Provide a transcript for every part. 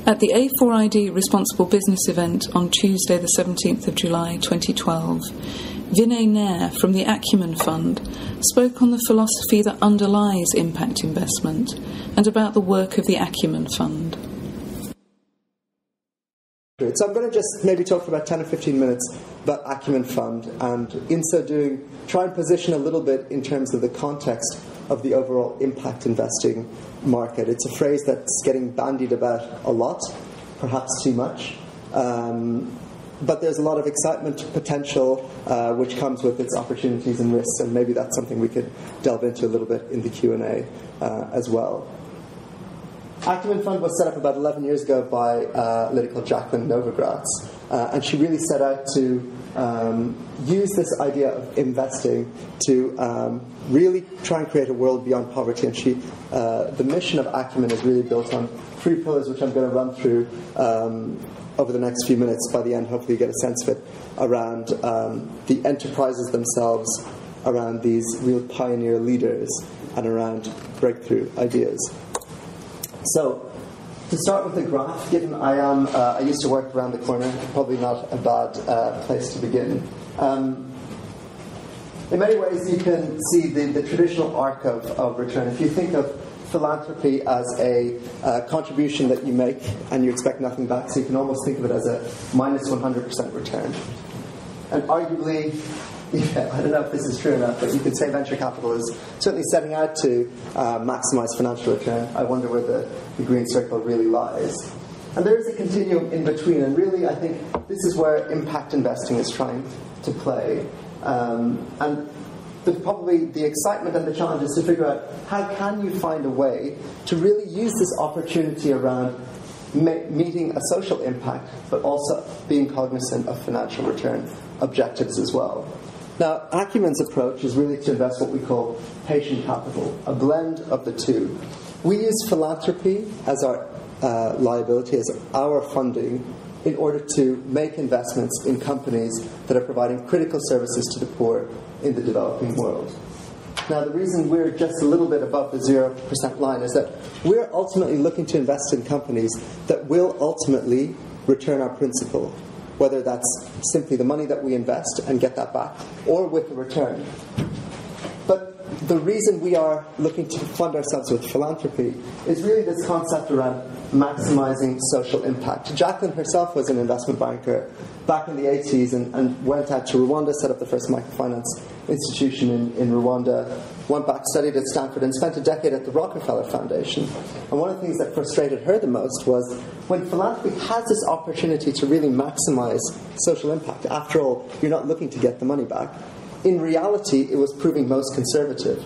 At the A4ID Responsible Business event on Tuesday the 17th of July 2012, Vinay Nair from the Acumen Fund spoke on the philosophy that underlies impact investment and about the work of the Acumen Fund. So I'm going to just maybe talk for about 10 or 15 minutes about Acumen Fund, and in so doing try and position a little bit in terms of the context of the overall impact investing market. It's a phrase that's getting bandied about a lot, perhaps too much, but there's a lot of excitement, potential, which comes with its opportunities and risks, and maybe that's something we could delve into a little bit in the Q&A as well. Acumen Fund was set up about 11 years ago by a lady called Jacqueline Novogratz, and she really set out to use this idea of investing to really try and create a world beyond poverty. And the mission of Acumen is really built on 3 pillars, which I'm going to run through over the next few minutes. By the end, hopefully you get a sense of it, around the enterprises themselves, around these real pioneer leaders, and around breakthrough ideas. So, to start with the graph, given I used to work around the corner, probably not a bad place to begin. In many ways, you can see the traditional arc of return. If you think of philanthropy as a contribution that you make and you expect nothing back, so you can almost think of it as a minus 100% return. And arguably, I don't know if this is true or not, but you could say venture capital is certainly setting out to maximize financial return. I wonder where the green circle really lies. And there is a continuum in between, and really I think this is where impact investing is trying to play. And probably the excitement and the challenge is to figure out how can you find a way to really use this opportunity around meeting a social impact, but also being cognizant of financial return objectives as well. Now, Acumen's approach is really to invest what we call patient capital, a blend of the two. We use philanthropy as our liability, as our funding, in order to make investments in companies that are providing critical services to the poor in the developing world. Now, the reason we're just a little bit above the 0% line is that we're ultimately looking to invest in companies that will ultimately return our principal, whether that's simply the money that we invest and get that back, or with a return. But the reason we are looking to fund ourselves with philanthropy is really this concept around maximizing social impact. Jacqueline herself was an investment banker back in the 80s and went out to Rwanda, set up the first microfinance institution in Rwanda, went back, studied at Stanford, and spent a decade at the Rockefeller Foundation. And one of the things that frustrated her the most was when philanthropy has this opportunity to really maximize social impact. After all, you're not looking to get the money back. In reality, it was proving most conservative.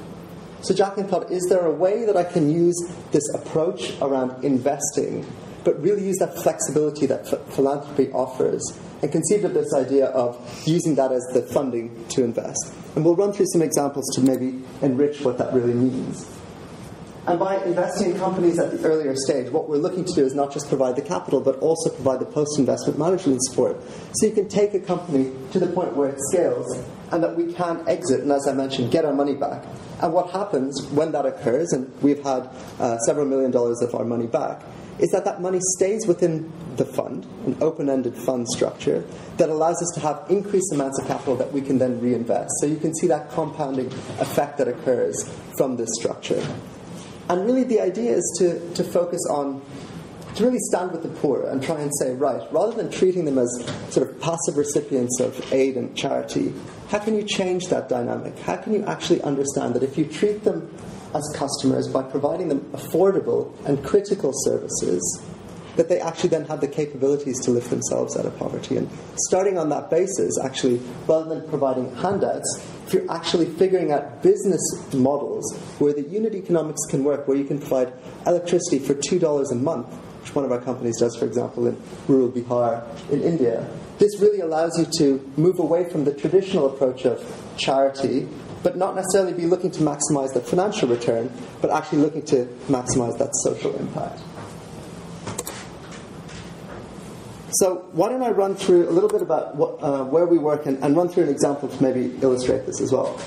So Jacqueline thought, is there a way that I can use this approach around investing, but really use that flexibility that philanthropy offers, and conceived of this idea of using that as the funding to invest. And we'll run through some examples to maybe enrich what that really means. And by investing in companies at the earlier stage, what we're looking to do is not just provide the capital, but also provide the post-investment management support. So you can take a company to the point where it scales, and that we can exit, and as I mentioned, get our money back. And what happens when that occurs, and we've had several $1 million of our money back, is that money stays within the fund, an open-ended fund structure, that allows us to have increased amounts of capital that we can then reinvest. So you can see that compounding effect that occurs from this structure. And really the idea is to focus on, to really stand with the poor and try and say, right, rather than treating them as sort of passive recipients of aid and charity, how can you change that dynamic? How can you actually understand that if you treat them as customers by providing them affordable and critical services, that they actually then have the capabilities to lift themselves out of poverty? And starting on that basis, actually, rather than providing handouts, if you're actually figuring out business models where the unit economics can work, where you can provide electricity for $2 a month, which one of our companies does, for example, in rural Bihar in India, this really allows you to move away from the traditional approach of charity, but not necessarily be looking to maximize the financial return, but actually looking to maximize that social impact. So why don't I run through a little bit about where we work and run through an example to maybe illustrate this as well.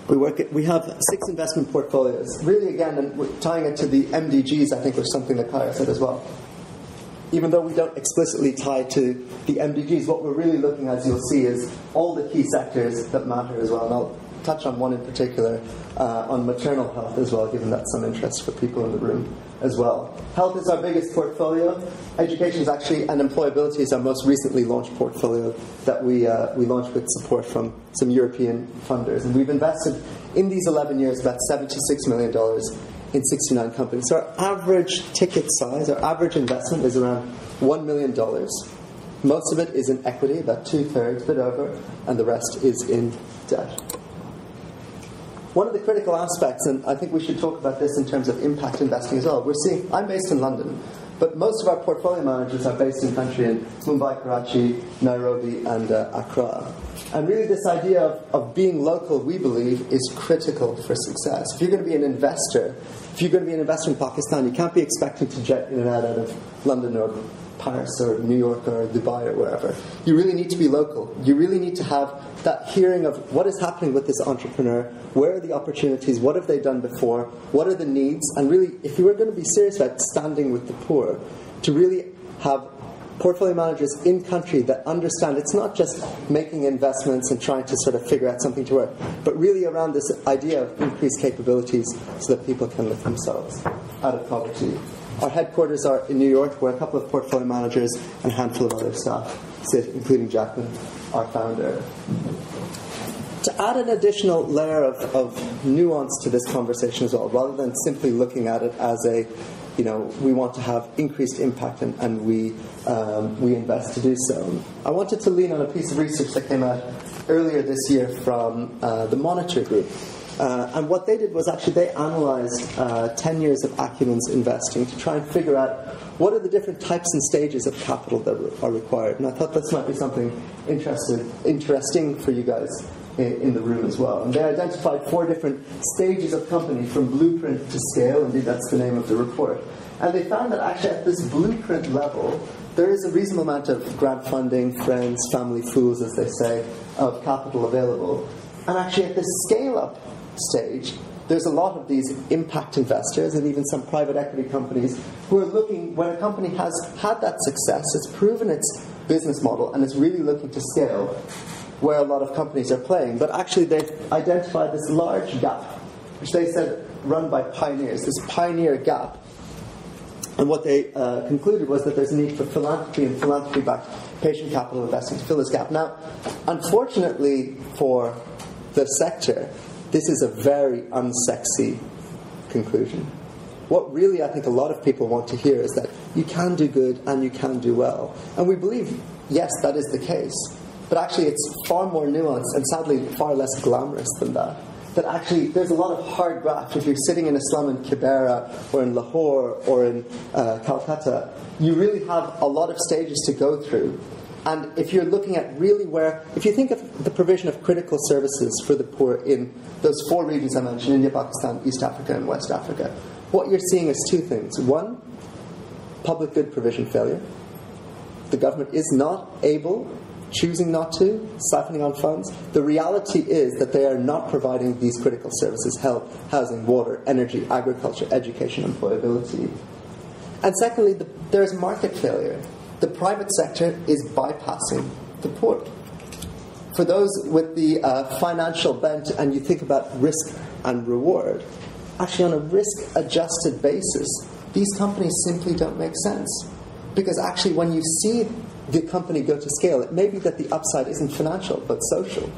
We have 6 investment portfolios. Really, again, and we're tying it to the MDGs, I think, was something that Kaya said as well. Even though we don't explicitly tie to the MDGs, what we're really looking at, as you'll see, is all the key sectors that matter as well. And I'll touch on one in particular, on maternal health as well, given that's some interest for people in the room as well. Health is our biggest portfolio. Education is actually, and employability is our most recently launched portfolio that we launched with support from some European funders. And we've invested in these 11 years about $76 million in 69 companies. So our average ticket size, our average investment is around $1 million. Most of it is in equity, about 2/3, a bit over, and the rest is in debt. One of the critical aspects, and I think we should talk about this in terms of impact investing as well, I'm based in London, but most of our portfolio managers are based in country in Mumbai, Karachi, Nairobi, and Accra. And really this idea of being local, we believe, is critical for success. If you're going to be an investor, in Pakistan, you can't be expecting to jet in and out of London or Paris or New York or Dubai or wherever. You really need to be local. You really need to have that hearing of what is happening with this entrepreneur, where are the opportunities, what have they done before, what are the needs, and really, if you are going to be serious about standing with the poor, to really have portfolio managers in country that understand it's not just making investments and trying to sort of figure out something to work, but really around this idea of increased capabilities so that people can lift themselves out of poverty. Our headquarters are in New York, where a couple of portfolio managers and a handful of other staff sit, including Jacqueline, our founder. To add an additional layer of nuance to this conversation as well, rather than simply looking at it as we want to have increased impact and we invest to do so. I wanted to lean on a piece of research that came out earlier this year from the Monitor Group. And what they did was actually they analysed 10 years of Acumen's investing to try and figure out what are the different types and stages of capital that are required. And I thought this might be something interesting for you guys in the room as well. And they identified 4 different stages of company, from blueprint to scale. Indeed, that's the name of the report. And they found that actually at this blueprint level, there is a reasonable amount of grant funding, friends, family, fools, as they say, of capital available. And actually at the scale-up stage, there's a lot of these impact investors and even some private equity companies who are looking, when a company has had that success, it's proven its business model, and it's really looking to scale, where a lot of companies are playing. But actually they've identified this large gap, which they said run by pioneers, this pioneer gap. And what they concluded was that there's a need for philanthropy and philanthropy-backed patient capital investing to fill this gap. Now, unfortunately for the sector, this is a very unsexy conclusion. What really I think a lot of people want to hear is that you can do good and you can do well. And we believe, yes, that is the case. But actually it's far more nuanced and sadly far less glamorous than that. That actually there's a lot of hard graft. If you're sitting in a slum in Kibera or in Lahore or in Calcutta, you really have a lot of stages to go through. And if you're looking at really if you think of the provision of critical services for the poor in those 4 regions I mentioned, India, Pakistan, East Africa, and West Africa, what you're seeing is 2 things. 1, public good provision failure. The government is not able, choosing not to, siphoning on funds. The reality is that they are not providing these critical services: health, housing, water, energy, agriculture, education, employability. And secondly, there's market failure. The private sector is bypassing the poor. For those with the financial bent, and you think about risk and reward, actually on a risk-adjusted basis, these companies simply don't make sense. Because actually when you see the company go to scale, it may be that the upside isn't financial, but social.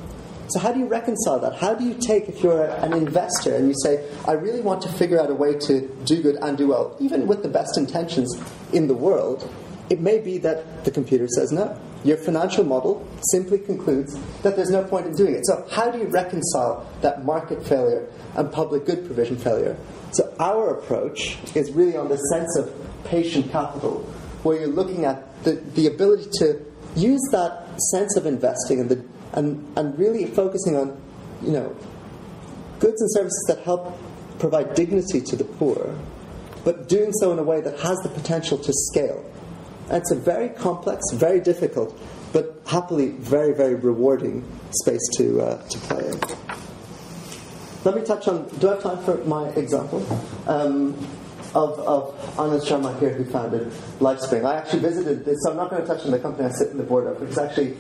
So how do you reconcile that? How do you take, if you're an investor and you say, I really want to figure out a way to do good and do well, even with the best intentions in the world, it may be that the computer says no. Your financial model simply concludes that there's no point in doing it. So how do you reconcile that market failure and public good provision failure? So our approach is really on the sense of patient capital, where you're looking at the ability to use that sense of investing and really focusing on, goods and services that help provide dignity to the poor, but doing so in a way that has the potential to scale. And it's a very complex, very difficult, but happily very, very rewarding space to play in. Let me touch on, do I have time for my example? Of Anand Sharma here, who founded LifeSpring. I actually visited this, so I'm not going to touch on the company I sit in the board of, because actually,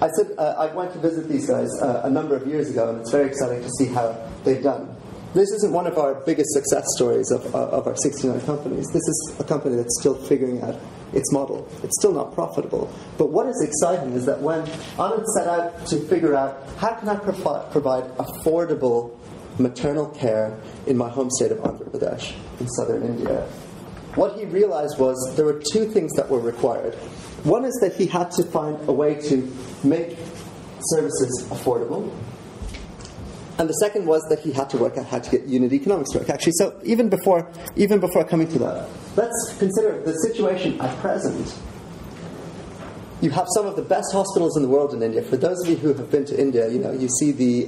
I went to visit these guys a number of years ago, and it's very exciting to see how they've done. This isn't one of our biggest success stories of our 69 companies. This is a company that's still figuring out its model. It's still not profitable. But what is exciting is that when Anand set out to figure out how can I provide affordable maternal care in my home state of Andhra Pradesh in southern India, what he realized was there were two things that were required. One is that he had to find a way to make services affordable. And the second was that he had to work out how to get unit economics to work. Actually, so even before coming to that, let's consider the situation at present. You have some of the best hospitals in the world in India. For those of you who have been to India, you see the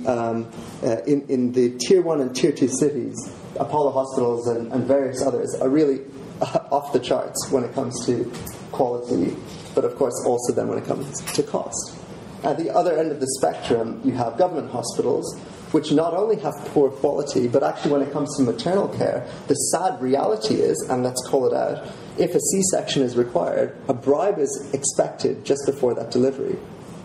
in the tier 1 and tier 2 cities, Apollo hospitals and various others are really off the charts when it comes to quality, but of course also then when it comes to cost. At the other end of the spectrum, you have government hospitals, which not only have poor quality, but actually when it comes to maternal care, the sad reality is, and let's call it out, if a C-section is required, a bribe is expected just before that delivery.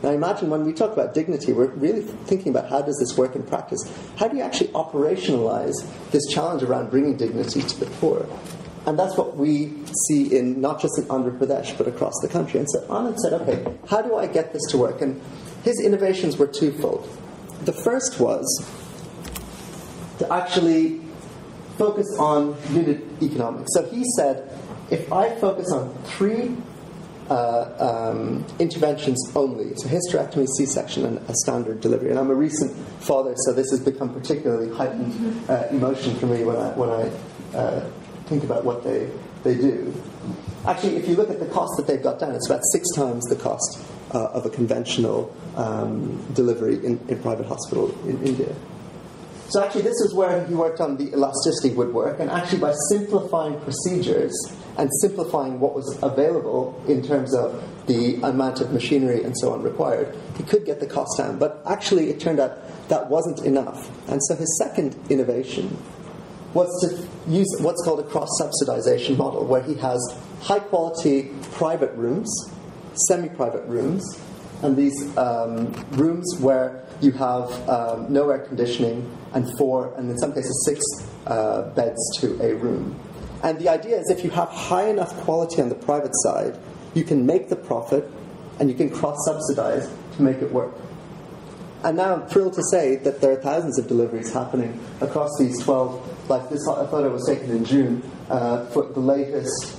Now imagine when we talk about dignity, we're really thinking about how does this work in practice? How do you actually operationalize this challenge around bringing dignity to the poor? And that's what we see in not just in Andhra Pradesh, but across the country. And so Anand said, okay, how do I get this to work? And his innovations were twofold. The first was to actually focus on unit economics. So he said, if I focus on 3 interventions only, so hysterectomy, C-section, and a standard delivery, and I'm a recent father, so this has become particularly heightened emotion for me when I think about what they do. Actually, if you look at the cost that they've got down, it's about 6 times the cost of a conventional delivery in private hospital in India. So actually this is where he worked on the elasticity would work, and actually by simplifying procedures and simplifying what was available in terms of the amount of machinery and so on required, he could get the cost down. But actually it turned out that wasn't enough. And so his second innovation was to use what's called a cross-subsidization model, where he has high-quality private rooms, semi-private rooms, and these rooms where you have no air conditioning and 4, and in some cases 6 beds to a room. And the idea is if you have high enough quality on the private side, you can make the profit and you can cross-subsidize to make it work. And now I'm thrilled to say that there are thousands of deliveries happening across these 12, like this photo was taken in June for the latest,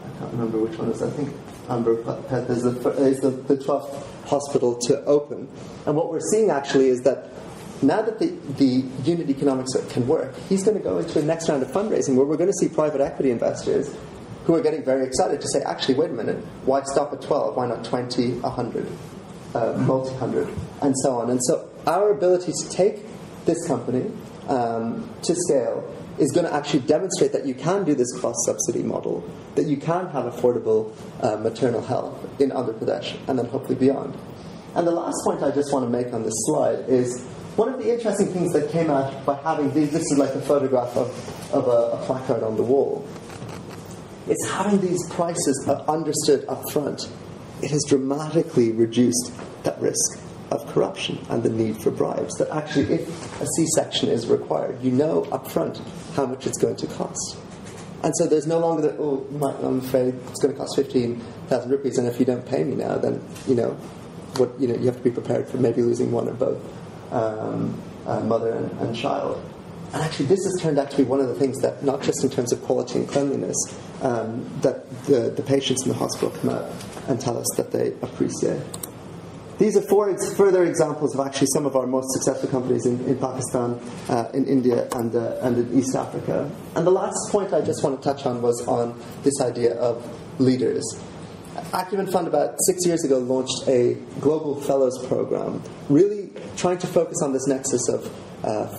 I can't remember which one it is, I think is the 12th hospital to open. And what we're seeing actually is that now that the unit economics can work, he's going to go into a next round of fundraising where we're going to see private equity investors who are getting very excited to say, actually, wait a minute, why stop at 12? Why not 20, 100, multi-hundred, and so on? And so our ability to take this company to scale is going to actually demonstrate that you can do this cross-subsidy model, that you can have affordable maternal health in Andhra Pradesh, and then hopefully beyond. And the last point I just want to make on this slide is one of the interesting things that came out by having these, this is like a photograph of a placard on the wall, is having these prices understood up front. It has dramatically reduced that risk of corruption and the need for bribes. That actually, if a C-section is required, you know up front how much it's going to cost. And so there's no longer that, oh, I'm afraid it's going to cost 15,000 rupees, and if you don't pay me now, then, you have to be prepared for maybe losing one or both, mother and child. And actually, this has turned out to be one of the things that, not just in terms of quality and cleanliness, that the patients in the hospital come out and tell us that they appreciate. These are 4 further examples of actually some of our most successful companies in Pakistan, in India, and in East Africa. And the last point I just want to touch on was on this idea of leaders. Acumen Fund about 6 years ago launched a global fellows program, really trying to focus on this nexus of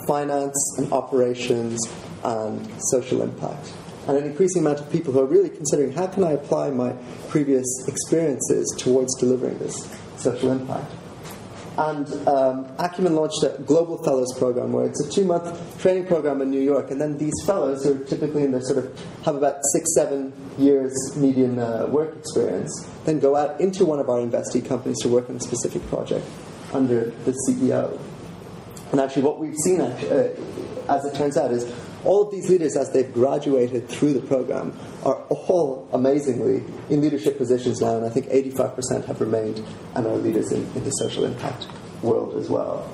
finance and operations and social impact. And an increasing amount of people who are really considering, how can I apply my previous experiences towards delivering this social impact? And Acumen launched a Global Fellows program where it's a 2-month training program in New York. And then these fellows, who are typically in their have about 6-7 years median work experience, then go out into one of our investee companies to work on a specific project under the CEO. And actually what we've seen, as it turns out, is all of these leaders, as they've graduated through the program, are all amazingly in leadership positions now, and I think 85% have remained and are leaders in the social impact world as well.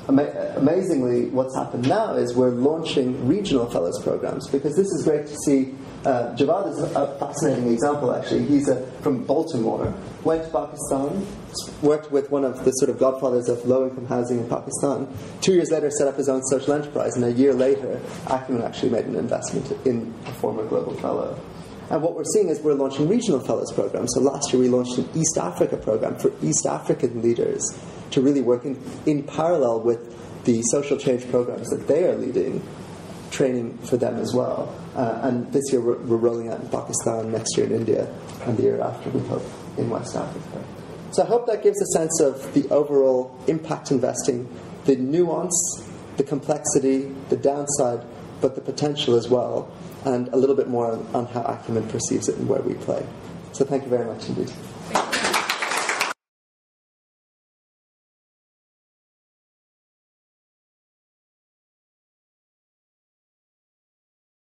Amazingly, what's happened now is we're launching regional fellows programs, because this is great to see. Javad is a fascinating example, actually. He's from Baltimore, went to Pakistan, worked with one of the godfathers of low-income housing in Pakistan. 2 years later, set up his own social enterprise, and a year later, Acumen actually made an investment in a former global fellow. And what we're seeing is we're launching regional fellows programs. So last year we launched an East Africa program for East African leaders to really work in parallel with the social change programs that they are leading, training for them as well. And this year we're rolling out in Pakistan, next year in India, and the year after, we hope, in West Africa. So I hope that gives a sense of the overall impact investing, the nuance, the complexity, the downside, but the potential as well, and a little bit more on how Acumen perceives it and where we play. So thank you very much indeed.